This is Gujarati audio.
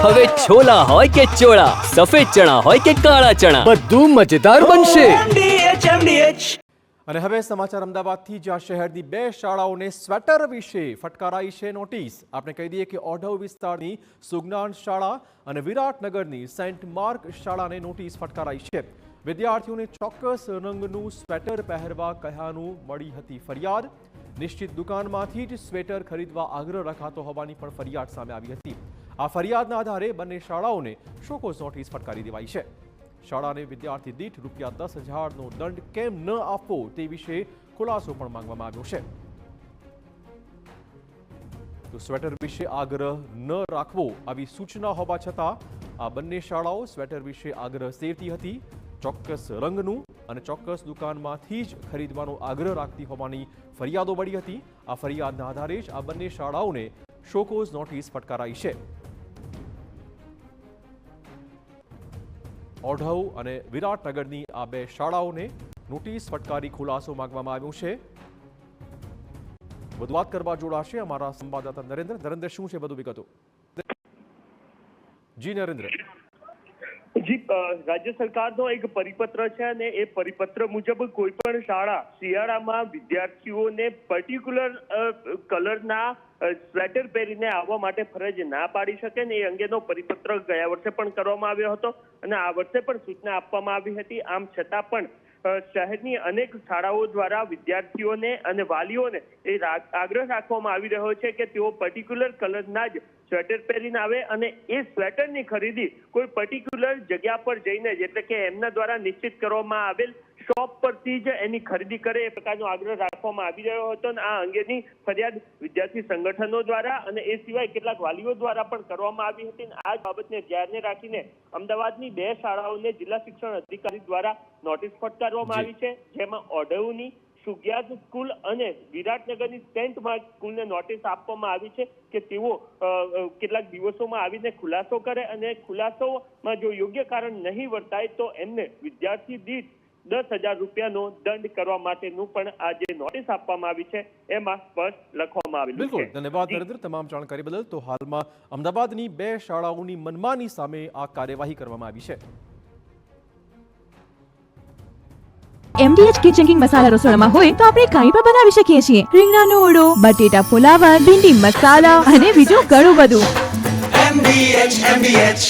હવે છોલા હોય કે ચોળા, સફેદ ચણા હોય કે કાળા ચણા, બધું મજેદાર બનશે. અને હવે સમાચાર અમદાવાદથી, જ્યાં શહેરની 2 શાળાઓને સ્વેટર વિશે ફટકારાઈ છે નોટિસ. આપણે કહી દઈએ કે ઓઢવ વિસ્તારની સુજ્ઞાન શાળા અને વિરાટનગરની સેન્ટ માર્ક શાળાને નોટિસ ફટકારાઈ છે. વિદ્યાર્થીઓને ચોક્કસ રંગનું સ્વેટર પહેરવા કહ્યાનું મળી હતી ફરિયાદ. નિશ્ચિત દુકાનમાંથી જ સ્વેટર ખરીદવા આગ્રહ રખાતો હોવાની પણ ફરિયાદ સામે આવી હતી. આ ફરિયાદના આધારે બંને શાળાઓને શોકોઝ નોટિસ ફટકારી દેવાઈ છે. શાળાને વિદ્યાર્થી દીઠ ₹10,000નો દંડ કેમ ન આપવો તે વિશે ખુલાસો પણ માંગવામાં આવ્યો છે. તો સ્વેટર વિશે આગ્રહ ન રાખવો આવી સૂચના હોવા છતાં આ બંને શાળાઓ સ્વેટર વિશે આગ્રહ સેવતી હતી. ચોક્કસ રંગનું અને ચોક્કસ દુકાનમાંથી જ ખરીદવાનો આગ્રહ રાખતી હોવાની ફરિયાદો મળી હતી. આ ફરિયાદના આધારે જ આ બંને શાળાઓને શોકોઝ નોટિસ ફટકારાઈ છે. ઓઢવ અને વિરાટનગરની આ 2 શાળાઓને નોટિસ ફટકારી ખુલાસો માંગવામાં આવ્યો છે. વધુ વાત કરવા જોડાશે અમારા સંવાદદાતા નરેન્દ્ર, શું છે વધુ વિગતો? જી નરેન્દ્ર. જી, રાજ્ય સરકારનો એક પરિપત્ર છે અને એ પરિપત્ર મુજબ કોઈ પણ શાળા શિયાળામાં વિદ્યાર્થીઓને પર્ટિક્યુલર કલરના સ્વેટર પહેરીને આવવા માટે ફરજ ના પાડી શકે ને એ અંગેનો પરિપત્ર ગયા વર્ષે પણ કરવામાં આવ્યો હતો અને આ વર્ષે પણ સૂચના આપવામાં આવી હતી. આમ છતાં પણ શહેરની અનેક શાળાઓ દ્વારા વિદ્યાર્થીઓને અને વાલીઓને એ આગ્રહ રાખવામાં આવી રહ્યો છે કે તેઓ પર્ટિક્યુલર કલરના જ સ્વેટર પહેરીને આવે અને એ સ્વેટરની ખરીદી કોઈ પર્ટિક્યુલર જગ્યા પર જઈને જ, એટલે કે એમના દ્વારા નિશ્ચિત કરવામાં આવેલ શોપ પરથી જ એની ખરીદી કરે એ પ્રકારનો આગ્રહ રાખવામાં આવી રહ્યો હતો. અને આ અંગેની ફરિયાદ વિદ્યાર્થી સંગઠનો દ્વારા અને એ સિવાય કેટલાક વાલીઓ દ્વારા પણ કરવામાં આવી હતી. આ બાબતને ધ્યાને રાખીને અમદાવાદની 2 શાળાઓને જિલ્લા શિક્ષણ અધિકારી દ્વારા નોટિસ ફટકારવામાં આવી છે, જેમાં ઓઢવની સુજ્ઞાન સ્કૂલ અને વિરાટનગરની સેન્ટ માર્ક સ્કૂલને નોટિસ આપવામાં આવી છે કે તેઓ કેટલાક દિવસોમાં આવીને ખુલાસો કરે અને ખુલાસોમાં જો યોગ્ય કારણ નહીં વર્તાય તો એમને વિદ્યાર્થી દીઠ ₹10,000નો દંડ કરવા માટેનું પણ આ જે નોટિસ આપવામાં આવી છે એમાં સ્પષ્ટ લખવામાં આવેલું છે. બિલકુલ, ધન્યવાદ નરેન્દ્ર તમામ જાણકારી બદલ. તો હાલમાં અમદાવાદની 2 શાળાઓની મનમાની સામે આ કાર્યવાહી કરવામાં આવી છે. MDH કિચન કિંગ મસાલા રસોડામાં હોય તો આપણે કાંઈ પણ બનાવી શકીએ છીએ. રીંગણાનો ઓળો, બટેટા ફુલાવર, ભીંડી મસાલા અને બીજું ઘણું બધું. MDH